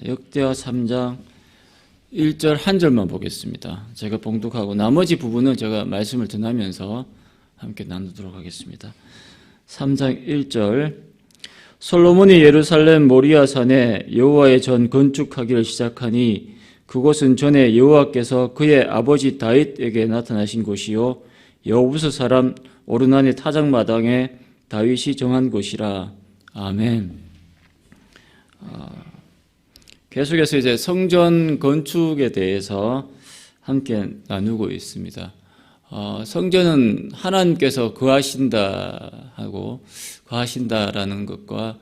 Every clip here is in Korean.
역대하 3장 1절 한 절만 보겠습니다. 제가 봉독하고 나머지 부분은 제가 말씀을 전하면서 함께 나누도록 하겠습니다. 3장 1절 솔로몬이 예루살렘 모리아 산에 여호와의 전 건축하기를 시작하니 그곳은 전에 여호와께서 그의 아버지 다윗에게 나타나신 곳이요 여부스 사람 오르나니 타작마당에 다윗이 정한 곳이라. 아멘. 계속해서 이제 성전 건축에 대해서 함께 나누고 있습니다. 성전은 하나님께서 거하신다 하고 거하신다라는 것과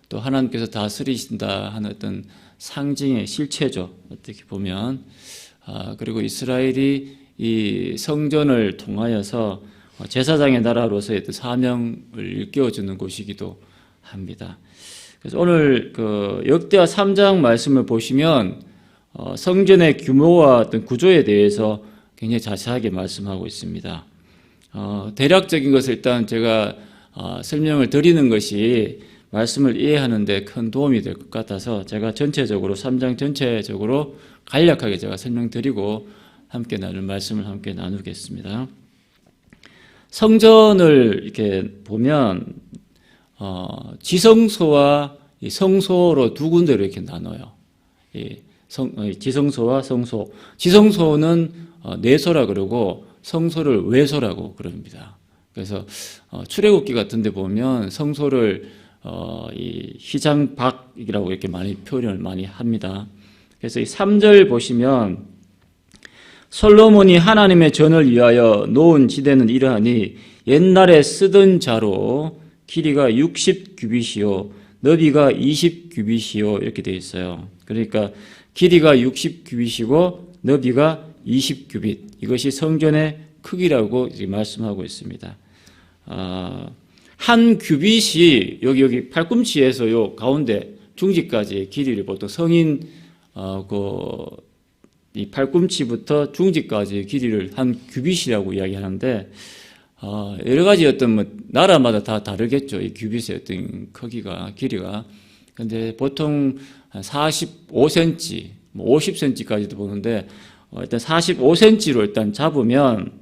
또 하나님께서 다스리신다 하는 어떤 상징의 실체죠. 어떻게 보면 그리고 이스라엘이 이 성전을 통하여서 제사장의 나라로서의 사명을 일깨워주는 곳이기도 합니다. 그래서 오늘 그 역대하 3장 말씀을 보시면 성전의 규모와 어떤 구조에 대해서 굉장히 자세하게 말씀하고 있습니다. 대략적인 것을 일단 제가 설명을 드리는 것이 말씀을 이해하는 데 큰 도움이 될 것 같아서 제가 전체적으로 3장 전체적으로 간략하게 제가 설명드리고 함께 나눌 말씀을 함께 나누겠습니다. 성전을 이렇게 보면 지성소와 성소로 두 군데로 이렇게 나눠요. 지성소와 성소. 지성소는 내소라 그러고 성소를 외소라고 그럽니다. 그래서 출애굽기 같은 데 보면 성소를 이 휘장박이라고 이렇게 많이 표현을 많이 합니다. 그래서 이 3절 보시면 솔로몬이 하나님의 전을 위하여 놓은 지대는 이러하니 옛날에 쓰던 자로 길이가 60규빗이요 너비가 20규빗이요 이렇게 되어 있어요. 그러니까 길이가 60규빗이고 너비가 20규빗, 이것이 성전의 크기라고 말씀하고 있습니다. 한 규빗이 여기 팔꿈치에서 요 가운데 중지까지의 길이를 보통 성인 이 팔꿈치부터 중지까지의 길이를 한 규빗이라고 이야기하는데 여러 가지 어떤 나라마다 다 다르겠죠. 이 규빗의 어떤 크기가, 길이가. 근데 보통 한 45cm, 50cm까지도 보는데 일단 45cm로 일단 잡으면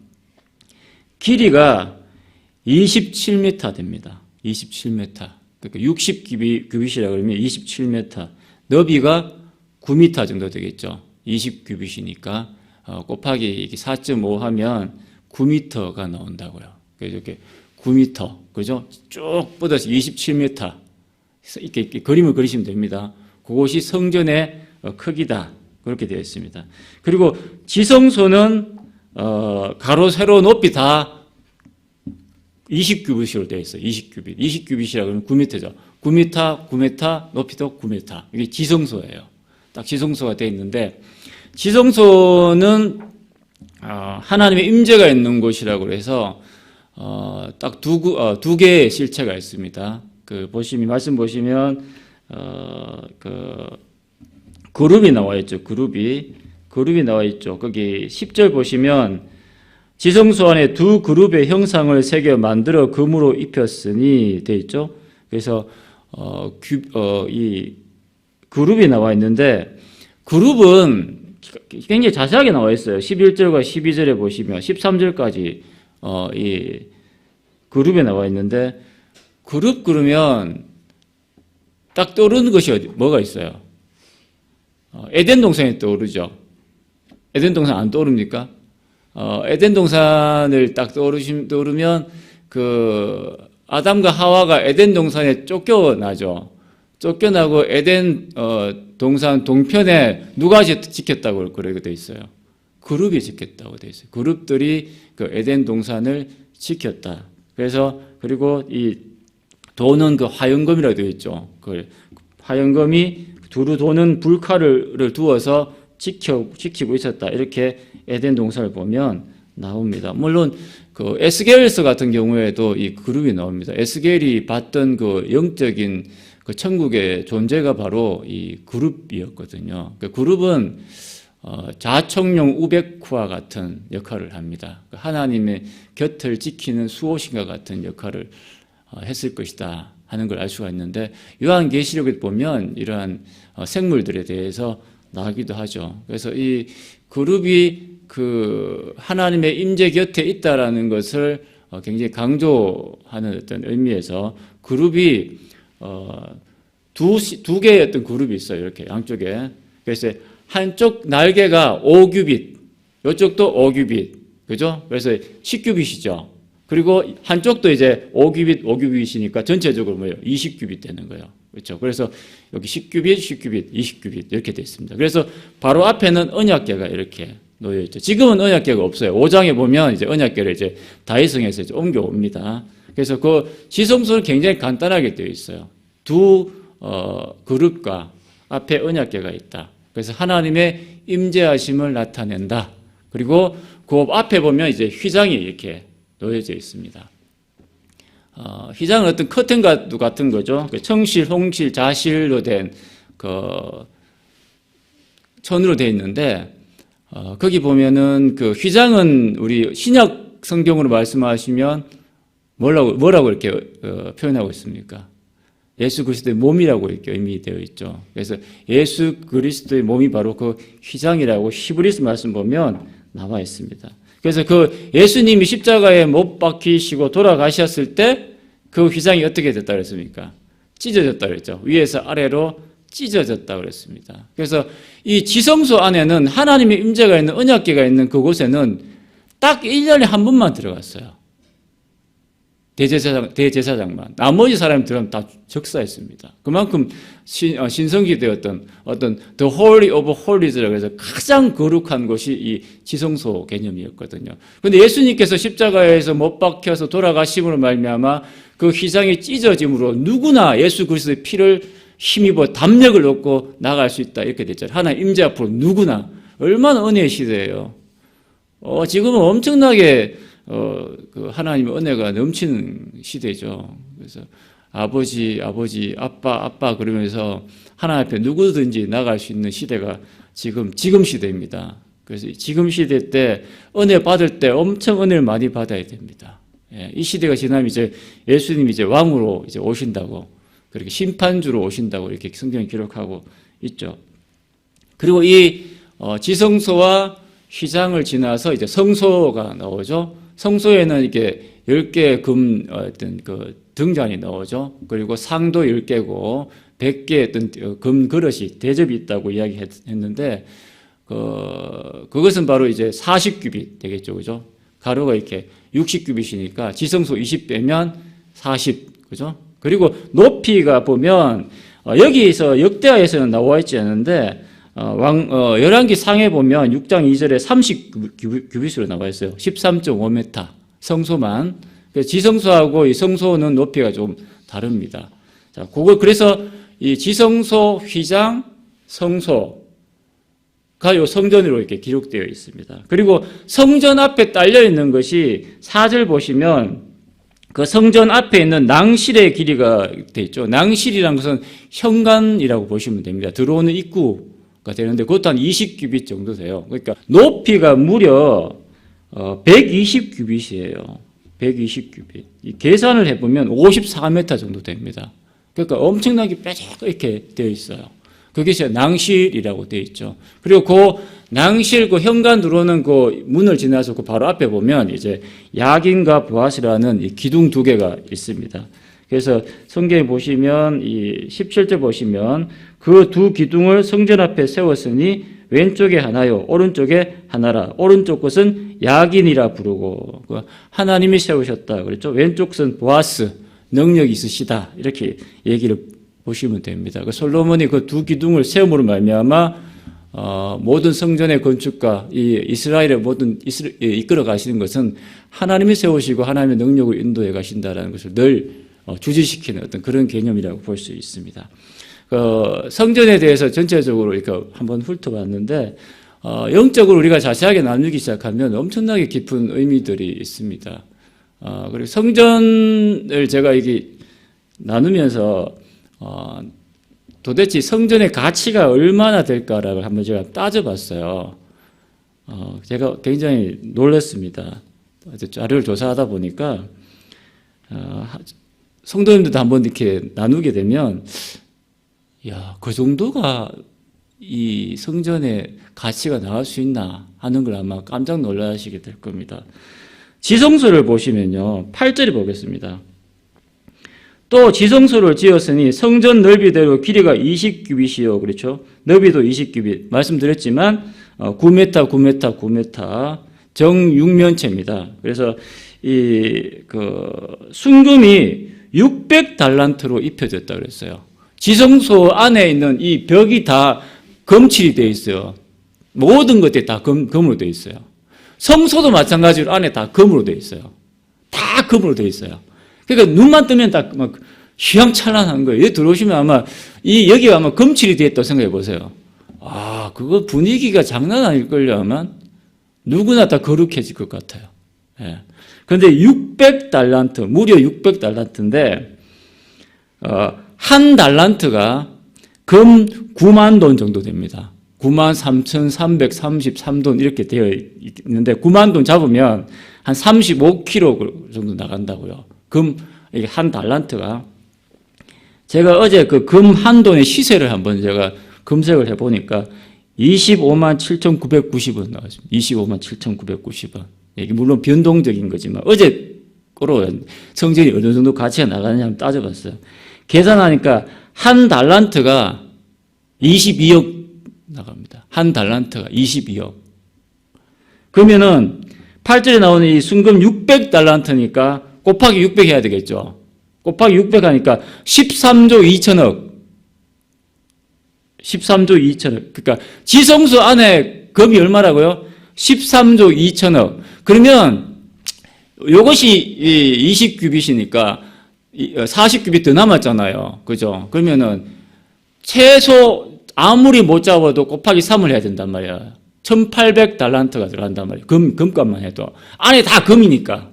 길이가 27m 됩니다. 27m. 그러니까 60규빗이라고 그러면 27m. 너비가 9m 정도 되겠죠. 20규빗이니까 곱하기 4.5 하면 9m가 나온다고요. 그래서 이렇게 9m, 그죠? 쭉 뻗어서 27m. 이렇게 그림을 그리시면 됩니다. 그것이 성전의 크기다. 그렇게 되어 있습니다. 그리고 지성소는 가로, 세로, 높이 다 20규빗으로 되어 있어요. 20규빗. 20규빗이라고 하면 9m죠. 9m, 9m, 높이도 9m. 이게 지성소예요. 딱 지성소가 되어 있는데, 지성소는 하나님의 임재가 있는 곳이라고 해서 딱 두 개의 실체가 있습니다. 말씀 보시면 그룹이 나와 있죠. 그룹이 나와 있죠. 거기 10절 보시면 지성소 안에 두 그룹의 형상을 새겨 만들어 금으로 입혔으니 돼 있죠. 그래서 이 그룹이 나와 있는데 그룹은 굉장히 자세하게 나와 있어요. 11절과 12절에 보시면 13절까지 이 그룹에 나와 있는데 그룹 그러면 딱 떠오르는 것이 뭐가 있어요? 에덴 동산이 떠오르죠. 에덴 동산 안 떠오릅니까? 에덴 동산을 딱 떠오르면 아담과 하와가 에덴 동산에 쫓겨나죠. 쫓겨나고 에덴 동산 동편에 누가 지켰다고 그렇게 돼 있어요? 그룹이 지켰다고 돼 있어요. 그룹들이 그 에덴 동산을 지켰다. 그리고 이 도는 화영검이라고 되어 있죠. 그 화영검이 두루 도는 불칼을 두어서 지키고 있었다. 이렇게 에덴 동산을 보면 나옵니다. 물론 그 에스겔서 같은 경우에도 이 그룹이 나옵니다. 에스겔이 봤던 그 영적인 그 천국의 존재가 바로 이 그룹이었거든요. 그 그룹은 자청용 우베크와 같은 역할을 합니다. 하나님의 곁을 지키는 수호신과 같은 역할을 했을 것이다. 하는 걸 알 수가 있는데 요한계시록에 보면 이러한 생물들에 대해서 나오기도 하죠. 그래서 이 그룹이 그 하나님의 임재 곁에 있다라는 것을 굉장히 강조하는 어떤 의미에서 그룹이 두 개의 어떤 그룹이 있어요. 이렇게 양쪽에. 그래서 한쪽 날개가 5규빗, 이쪽도 5규빗, 그죠? 그래서 10규빗이죠. 그리고 한쪽도 이제 5규빗이니까 전체적으로 뭐예요? 20규빗 되는 거예요. 그렇죠? 그래서 여기 10규빗, 10규빗, 20규빗 이렇게 되어 있습니다. 그래서 바로 앞에는 언약궤가 이렇게 놓여 있죠. 지금은 언약궤가 없어요. 5장에 보면 이제 언약궤를 이제 다윗성에서 이제 옮겨옵니다. 그래서 그 지성소는 굉장히 간단하게 되어 있어요. 두 그룹과 앞에 언약궤가 있다. 그래서 하나님의 임재하심을 나타낸다. 그리고 그 앞에 보면 이제 휘장이 이렇게 놓여져 있습니다. 휘장은 어떤 커튼 같은 거죠. 청실, 홍실, 자실로 된 천으로 되어 있는데 거기 보면은 그 휘장은 우리 신약 성경으로 말씀하시면 뭐라고 이렇게 표현하고 있습니까? 예수 그리스도의 몸이라고 이렇게 의미되어 있죠. 그래서 예수 그리스도의 몸이 바로 그 휘장이라고 히브리서 말씀 보면 나와 있습니다. 그래서 그 예수님이 십자가에 못 박히시고 돌아가셨을 때 그 휘장이 어떻게 됐다 그랬습니까? 찢어졌다 그랬죠. 위에서 아래로 찢어졌다 그랬습니다. 그래서 이 지성소 안에는 하나님의 임재가 있는 언약궤가 있는 그곳에는 딱 1년에 한 번만 들어갔어요. 대제사장만. 나머지 사람이 들어가면 다 적사했습니다. 그만큼 신성기되었던 어떤 The Holy of Holies라고 해서 가장 거룩한 곳이 이 지성소 개념이었거든요. 그런데 예수님께서 십자가에서 못 박혀서 돌아가심으로 말미암아 그 휘장이 찢어짐으로 누구나 예수 그리스도의 피를 힘입어 담력을 얻고 나갈 수 있다 이렇게 됐잖아요. 하나님 임재 앞으로 누구나. 얼마나 은혜의 시대예요. 지금은 엄청나게 그 하나님의 은혜가 넘치는 시대죠. 그래서 아버지, 아빠 그러면서 하나님 앞에 누구든지 나갈 수 있는 시대가 지금 시대입니다. 그래서 지금 시대 때 은혜 받을 때 엄청 은혜를 많이 받아야 됩니다. 예, 이 시대가 지나면 이제 예수님이 이제 왕으로 이제 오신다고 그렇게 심판주로 오신다고 이렇게 성경에 기록하고 있죠. 그리고 이 지성소와 휘장을 지나서 이제 성소가 나오죠. 성소에는 이렇게 10개의 금 어떤 그 등잔이 나오죠. 그리고 상도 10개고 100개의 어떤 금 그릇이 대접이 있다고 이야기했는데 그것은 바로 이제 40규빗 되겠죠. 그죠? 가로가 이렇게 60규빗이니까 지성소 20 빼면 40. 그죠? 그리고 높이가 보면 여기서 역대하에서는 나와 있지 않은데 열왕기 상에 보면 6장 2절에 30규빗으로 나와 있어요. 13.5m 성소만. 지성소하고 이 성소는 높이가 좀 다릅니다. 자, 그래서 이 지성소, 휘장, 성소가 요 성전으로 이렇게 기록되어 있습니다. 그리고 성전 앞에 딸려 있는 것이 4절 보시면 그 성전 앞에 있는 낭실의 길이가 돼 있죠. 낭실이라는 것은 현관이라고 보시면 됩니다. 들어오는 입구가 되는데 그것도 한 20규빗 정도 돼요. 그러니까 높이가 무려 120규빗이에요. 120규빗. 이 계산을 해보면 54m 정도 됩니다. 그러니까 엄청나게 뾰족 이렇게 되어 있어요. 그게 낭실이라고 되어 있죠. 그리고 그 낭실, 그 현관 들어오는 그 문을 지나서 그 바로 앞에 보면 이제 야긴과 보아스라는 이 기둥 두 개가 있습니다. 그래서 성경에 보시면 이 17절 보시면 그 두 기둥을 성전 앞에 세웠으니 왼쪽에 하나요, 오른쪽에 하나라. 오른쪽 것은 야긴이라 부르고 하나님이 세우셨다 그랬죠. 왼쪽 것은 보아스, 능력이 있으시다 이렇게 얘기를 보시면 됩니다. 솔로몬이 그 두 기둥을 세움으로 말미암아 모든 성전의 건축과 이 이스라엘의 모든 이끌어 가시는 것은 하나님이 세우시고 하나님의 능력을 인도해 가신다라는 것을 늘 주지시키는 어떤 그런 개념이라고 볼 수 있습니다. 성전에 대해서 전체적으로 이렇게 한번 훑어봤는데 영적으로 우리가 자세하게 나누기 시작하면 엄청나게 깊은 의미들이 있습니다. 그리고 성전을 제가 이게 나누면서 도대체 성전의 가치가 얼마나 될까라고 한번 제가 따져봤어요. 제가 굉장히 놀랐습니다. 자료를 조사하다 보니까 성도님들도 한번 이렇게 나누게 되면, 야, 그 정도가 이 성전의 가치가 나갈 수 있나 하는 걸 아마 깜짝 놀라시게 될 겁니다. 지성소를 보시면요, 8절에 보겠습니다. 또 지성소를 지었으니 성전 넓이대로 길이가 20규빗이요. 그렇죠? 넓이도 20규빗. 말씀드렸지만 9m, 9m, 9m 정육면체입니다. 그래서 순금이 600달란트로 입혀졌다 그랬어요. 지성소 안에 있는 이 벽이 다 금칠이 되어 있어요. 모든 것들이 다 금으로 되어 있어요. 성소도 마찬가지로 안에 다 금으로 되어 있어요. 다 금으로 되어 있어요. 그러니까 눈만 뜨면 다 막 휘황찬란한 거예요. 여기 들어오시면 아마 여기가 아마 금칠이 되어 있다고 생각해 보세요. 아, 그거 분위기가 장난 아닐걸요, 아마. 누구나 다 거룩해질 것 같아요. 예. 그런데 600달란트, 무려 600달란트인데, 한 달란트가 금 9만 돈 정도 됩니다. 93,333돈 이렇게 되어 있는데, 9만 돈 잡으면 한 35kg 정도 나간다고요. 이게 한 달란트가. 제가 어제 그 금 한 돈의 시세를 한번 제가 검색을 해보니까 25만 7,990원 나왔습니다. 25만 7,990원. 이게 물론 변동적인 거지만 어제 거로 성전이 어느 정도 가치가 나가느냐 한번 따져봤어요. 계산하니까 한 달란트가 22억 나갑니다. 한 달란트가 22억. 그러면은 8절에 나오는 이 순금 600달란트니까 곱하기 600 해야 되겠죠. 곱하기 600 하니까 13조 2천억. 13조 2천억. 그러니까 지성소 안에 금이 얼마라고요? 13조 2천억. 그러면 이것이 20규빗이니까 40규빗 더 남았잖아요. 그죠? 그러면은 최소 아무리 못 잡아도 곱하기 3을 해야 된단 말이야. 1800달란트가 들어간단 말이에요. 금값만 해도. 안에 다 금이니까.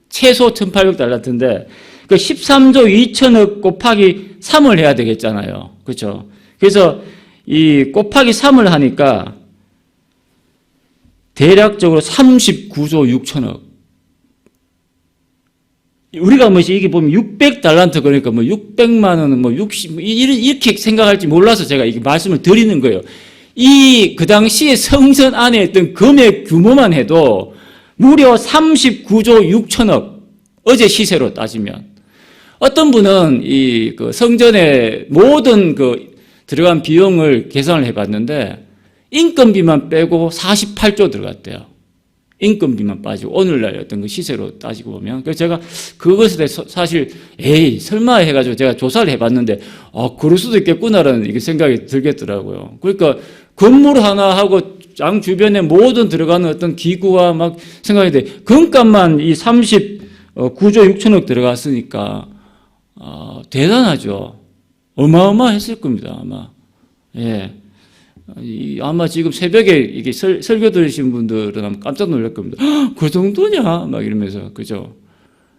최소 1800달란트인데 그 13조 2천억 곱하기 3을 해야 되겠잖아요. 그렇죠? 그래서 이 곱하기 3을 하니까 대략적으로 39조 6천억. 우리가 뭐 이게 보면 600달란트 그러니까 뭐 600만 원은 뭐 60, 이렇게 생각할지 몰라서 제가 이게 말씀을 드리는 거예요. 그 당시에 성전 안에 있던 금의 규모만 해도 무려 39조 6천억. 어제 시세로 따지면. 어떤 분은 그 성전의 모든 들어간 비용을 계산을 해봤는데 인건비만 빼고 48조 들어갔대요. 인건비만 빠지고 오늘날 어떤 그 시세로 따지고 보면. 그래서 제가 그것에 대해서 사실 설마 해가지고 제가 조사를 해봤는데 그럴 수도 있겠구나라는 이게 생각이 들겠더라고요. 그러니까 건물 하나 하고 장 주변에 모든 들어가는 어떤 기구와 막 생각이 돼. 금값만 이 39조 6천억 들어갔으니까 대단하죠. 어마어마했을 겁니다, 아마. 예. 아마 지금 새벽에 이게 설교 들으신 분들은 아마 깜짝 놀랄 겁니다. 그 정도냐? 막 이러면서. 그죠?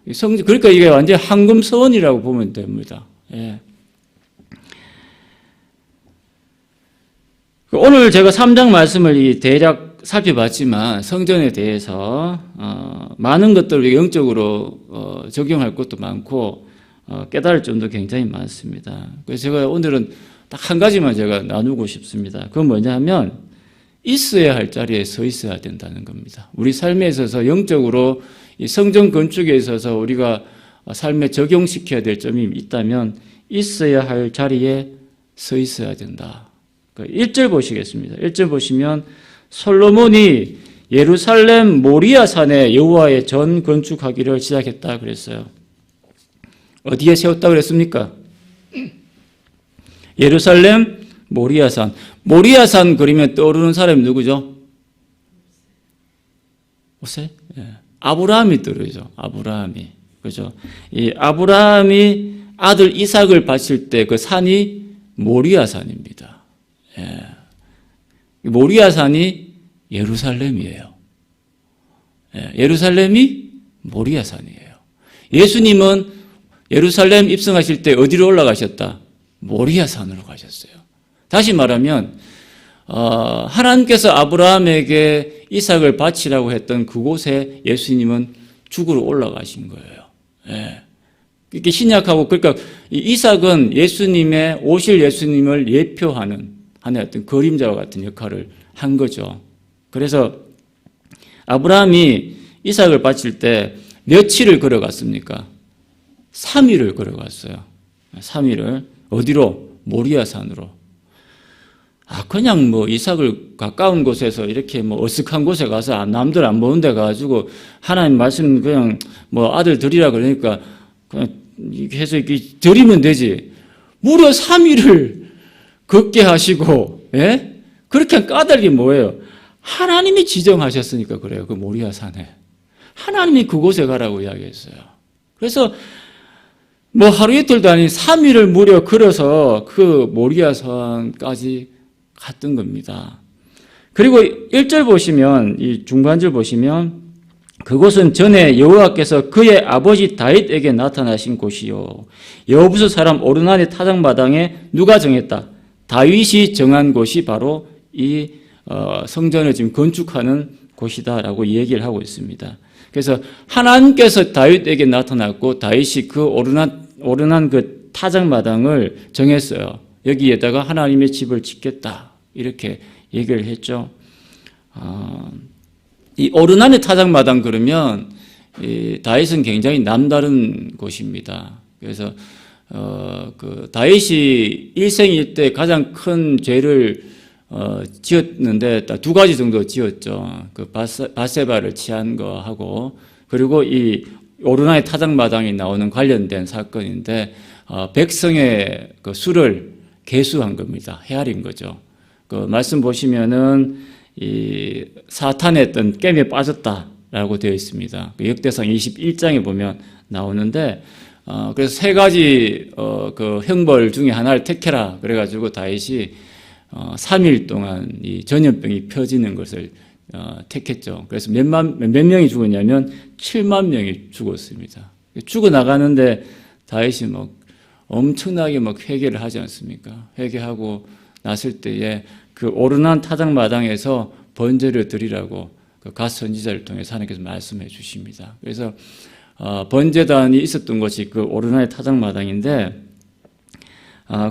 그러니까 이게 완전 황금서원이라고 보면 됩니다. 예. 오늘 제가 3장 말씀을 대략 살펴봤지만 성전에 대해서 많은 것들을 영적으로 적용할 것도 많고 깨달을 점도 굉장히 많습니다. 그래서 제가 오늘은 딱 한 가지만 제가 나누고 싶습니다. 그건 뭐냐 하면 있어야 할 자리에 서 있어야 된다는 겁니다. 우리 삶에 있어서 영적으로 이 성전 건축에 있어서 우리가 삶에 적용시켜야 될 점이 있다면 있어야 할 자리에 서 있어야 된다. 1절 보시겠습니다. 1절 보시면 솔로몬이 예루살렘 모리아 산에 여호와의 전 건축하기를 시작했다 그랬어요. 어디에 세웠다 그랬습니까? 예루살렘 모리아산. 모리아산 그리면 떠오르는 사람이 누구죠? 모세? 예. 아브라함이 떠오르죠. 아브라함이. 그죠? 이 아브라함이 아들 이삭을 바칠 때 그 산이 모리아산입니다. 예. 모리아산이 예루살렘이에요. 예. 예루살렘이 모리아산이에요. 예수님은 예루살렘 입성하실 때 어디로 올라가셨다? 모리아산으로 가셨어요. 다시 말하면 하나님께서 아브라함에게 이삭을 바치라고 했던 그곳에 예수님은 죽으러 올라가신 거예요. 예. 이렇게 신약하고, 그러니까 이 이삭은 예수님의, 오실 예수님을 예표하는 하나의 어떤 그림자와 같은 역할을 한 거죠. 그래서 아브라함이 이삭을 바칠 때 며칠을 걸어갔습니까? 3일을 걸어갔어요. 3일을. 어디로? 모리아 산으로. 그냥 뭐 이삭을 가까운 곳에서 이렇게 뭐 어색한 곳에 가서 남들 안 보는 데 가가지고 하나님 말씀 그냥 뭐 아들 드리라 그러니까 그냥 해서 이렇게 드리면 되지. 무려 3일을 걷게 하시고, 예? 그렇게 까닭이 뭐예요? 하나님이 지정하셨으니까 그래요. 그 모리아 산에. 하나님이 그곳에 가라고 이야기했어요. 그래서 뭐 하루 이틀도 아닌 3일을 무려 걸어서 그 모리아 산까지 갔던 겁니다. 그리고 1절 보시면, 이 중간절 보시면, 그곳은 전에 여호와께서 그의 아버지 다윗에게 나타나신 곳이요. 여부수 사람 오르난의 타작마당에 누가 정했다? 다윗이 정한 곳이 바로 이 성전을 지금 건축하는 곳이다라고 얘기를 하고 있습니다. 그래서 하나님께서 다윗에게 나타났고 다윗이 그 오르난 그 타작마당을 정했어요. 여기에다가 하나님의 집을 짓겠다 이렇게 얘기를 했죠. 이 오르난의 타작마당 그러면 이 다윗은 굉장히 남다른 곳입니다. 그래서 그 다윗이 일생일 때 가장 큰 죄를 지었는데 딱 2가지 정도 지었죠. 그 바세바를 취한 거하고 그리고 이 오르난의 타작마당이 나오는 관련된 사건인데 백성의 그 수를 계수한 겁니다. 헤아린 거죠. 그 말씀 보시면은 이 사탄의 어떤 깸에 빠졌다라고 되어 있습니다. 그 역대상 21장에 보면 나오는데 그래서 3가지 그 형벌 중에 하나를 택해라 그래가지고 다윗이 3일 동안 이 전염병이 펴지는 것을 택했죠. 그래서 몇 명이 죽었냐면 7만 명이 죽었습니다. 죽어나가는데 다윗이 막 엄청나게 막 회개를 하지 않습니까? 회개하고 났을 때에 그 오르난 타작마당에서 번제를 드리라고 그 갓 선지자를 통해서 하나님께서 말씀해 주십니다. 그래서 번제단이 있었던 곳이 그 오르난의 타작마당인데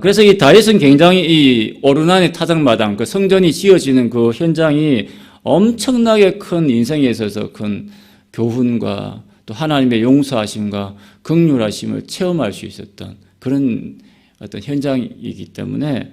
그래서 이 다윗은 굉장히 이 오르난의 타작마당, 그 성전이 지어지는 그 현장이 엄청나게 큰 인생에 있어서 큰 교훈과 또 하나님의 용서하심과 긍휼하심을 체험할 수 있었던 그런 어떤 현장이기 때문에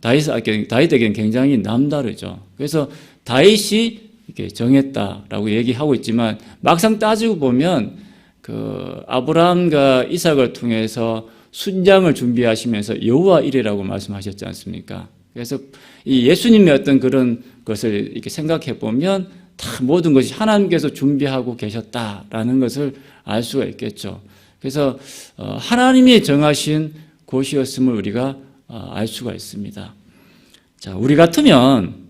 다윗에게는 굉장히 남다르죠. 그래서 다윗이 이렇게 정했다라고 얘기하고 있지만 막상 따지고 보면 그 아브라함과 이삭을 통해서 순장을 준비하시면서 여호와 이레라고 말씀하셨지 않습니까? 그래서 이 예수님의 어떤 그런 것을 이렇게 생각해 보면 다 모든 것이 하나님께서 준비하고 계셨다라는 것을 알 수가 있겠죠. 그래서 하나님이 정하신 곳이었음을 우리가 알 수가 있습니다. 자, 우리 같으면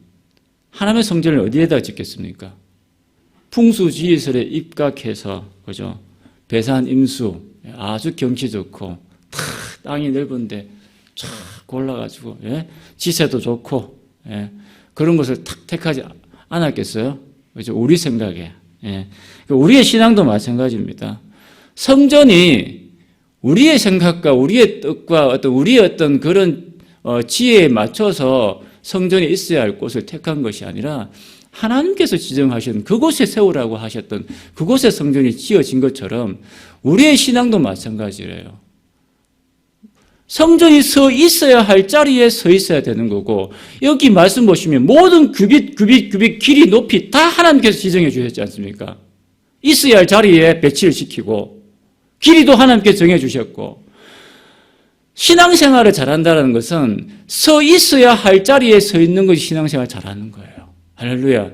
하나님의 성전을 어디에다 짓겠습니까? 풍수지리설에 입각해서, 그죠? 배산 임수, 아주 경치 좋고, 땅이 넓은데 쫙 골라가지고, 예? 지세도 좋고, 예? 그런 것을 탁 택하지 않았겠어요? 그죠? 우리 생각에. 예. 우리의 신앙도 마찬가지입니다. 성전이 우리의 생각과 우리의 뜻과 우리의 어떤 그런 지혜에 맞춰서 성전이 있어야 할 곳을 택한 것이 아니라 하나님께서 지정하신 그곳에 세우라고 하셨던 그곳에 성전이 지어진 것처럼 우리의 신앙도 마찬가지래요. 성전이 서 있어야 할 자리에 서 있어야 되는 거고 여기 말씀 보시면 모든 규빗 길이 높이 다 하나님께서 지정해 주셨지 않습니까? 있어야 할 자리에 배치를 시키고 길이도 하나님께서 정해 주셨고 신앙생활을 잘한다는 것은 서 있어야 할 자리에 서 있는 것이 신앙생활을 잘하는 거예요. 할렐루야.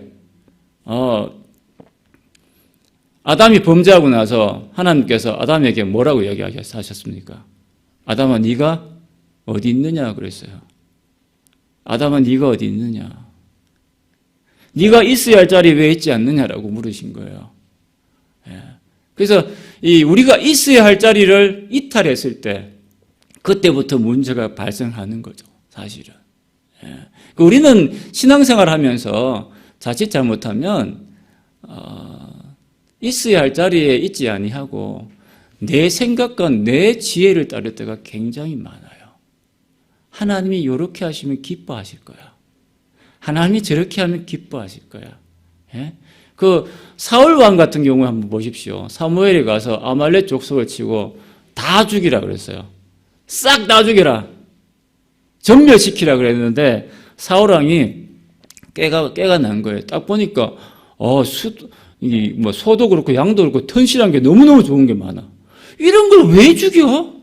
아담이 범죄하고 나서 하나님께서 아담에게 뭐라고 이야기하셨습니까? 아담아 네가 어디 있느냐 그랬어요. 아담아 네가 어디 있느냐. 네가 있어야 할 자리에 왜 있지 않느냐라고 물으신 거예요. 그래서 우리가 있어야 할 자리를 이탈했을 때 그때부터 문제가 발생하는 거죠. 사실은. 우리는 신앙생활을 하면서 자칫 잘못하면 있어야 할 자리에 있지 아니하고 내 생각과 내 지혜를 따를 때가 굉장히 많아요. 하나님이 이렇게 하시면 기뻐하실 거야. 하나님이 저렇게 하면 기뻐하실 거야. 예? 그 사울 왕 같은 경우에 한번 보십시오. 사무엘이 가서 아말렉 족속을 치고 다 죽이라 그랬어요. 싹 다 죽여라. 전멸시키라 그랬는데 사울 왕이 깨가 난 거예요. 딱 보니까 소도 그렇고 양도 그렇고 튼실한 게 너무너무 좋은 게 많아. 이런 걸 왜 죽여?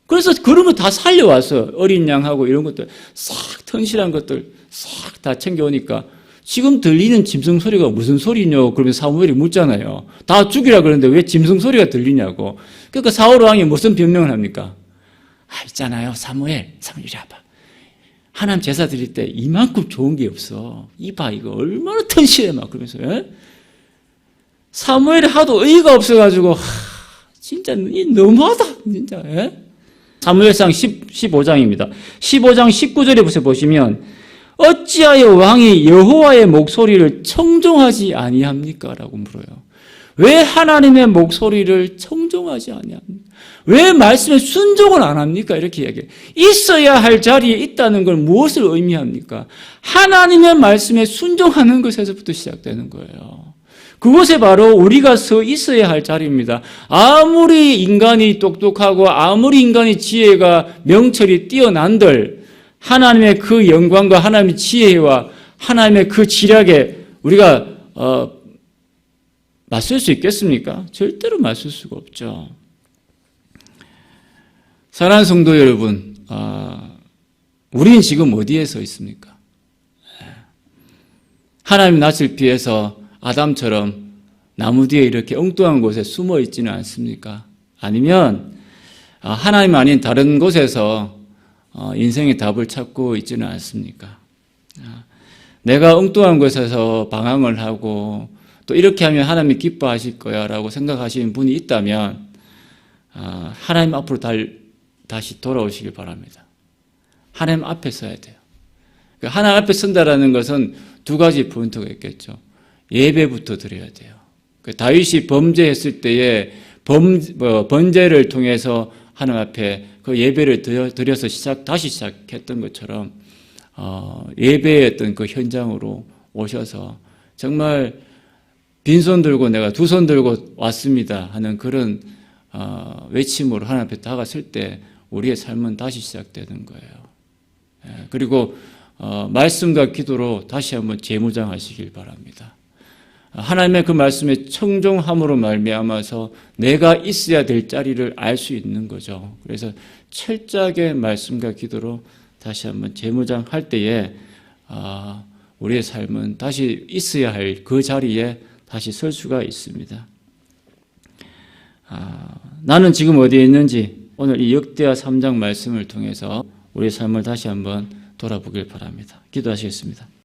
그래서 그런 거 다 살려왔어요. 어린 양하고 이런 것들 싹 튼실한 것들 싹 다 챙겨오니까 지금 들리는 짐승 소리가 무슨 소리냐고 그러면 사무엘이 묻잖아요. 다 죽이라 그러는데 왜 짐승 소리가 들리냐고. 그러니까 사울 왕이 무슨 변명을 합니까? 있잖아요. 사무엘 이리 와봐. 하나님 제사 드릴 때 이만큼 좋은 게 없어. 이봐 이거 얼마나 튼실해 막 그러면서 사무엘이 하도 의의가 없어가지고 진짜 너무하다 진짜. 사무엘상 15장입니다. 15장 19절에 보시면 어찌하여 왕이 여호와의 목소리를 청종하지 아니합니까? 라고 물어요. 왜 하나님의 목소리를 청종하지 아니합니까? 왜 말씀에 순종을 안 합니까? 이렇게 이야기해요. 있어야 할 자리에 있다는 걸 무엇을 의미합니까? 하나님의 말씀에 순종하는 것에서부터 시작되는 거예요. 그곳에 바로 우리가 서 있어야 할 자리입니다. 아무리 인간이 똑똑하고 아무리 인간의 지혜가 명철이 뛰어난들 하나님의 그 영광과 하나님의 지혜와 하나님의 그 지략에 우리가 맞설 수 있겠습니까? 절대로 맞설 수가 없죠. 사랑하는 성도 여러분, 우리는 지금 어디에 서 있습니까? 하나님 낯을 피해서 아담처럼 나무 뒤에 이렇게 엉뚱한 곳에 숨어 있지는 않습니까? 아니면 하나님 아닌 다른 곳에서 인생의 답을 찾고 있지는 않습니까? 내가 엉뚱한 곳에서 방황을 하고 또 이렇게 하면 하나님이 기뻐하실 거야 라고 생각하시는 분이 있다면 하나님 앞으로 다시 돌아오시길 바랍니다. 하나님 앞에 서야 돼요. 하나님 앞에 선다라는 것은 두 가지 포인트가 있겠죠. 예배부터 드려야 돼요. 다윗이 범죄했을 때에 번제를 통해서 하나님 앞에 그 예배를 드려서 다시 시작했던 것처럼 예배의 어떤 그 현장으로 오셔서 정말 빈손 들고 내가 두 손 들고 왔습니다 하는 그런 외침으로 하나님 앞에 다가설 때 우리의 삶은 다시 시작되는 거예요. 그리고 말씀과 기도로 다시 한번 재무장하시길 바랍니다. 하나님의 그 말씀에 청종함으로 말미암아서 내가 있어야 될 자리를 알 수 있는 거죠. 그래서 철저하게 말씀과 기도로 다시 한번 재무장할 때에 우리의 삶은 다시 있어야 할 그 자리에 다시 설 수가 있습니다. 나는 지금 어디에 있는지 오늘 이 역대하 3장 말씀을 통해서 우리의 삶을 다시 한번 돌아보길 바랍니다. 기도하시겠습니다.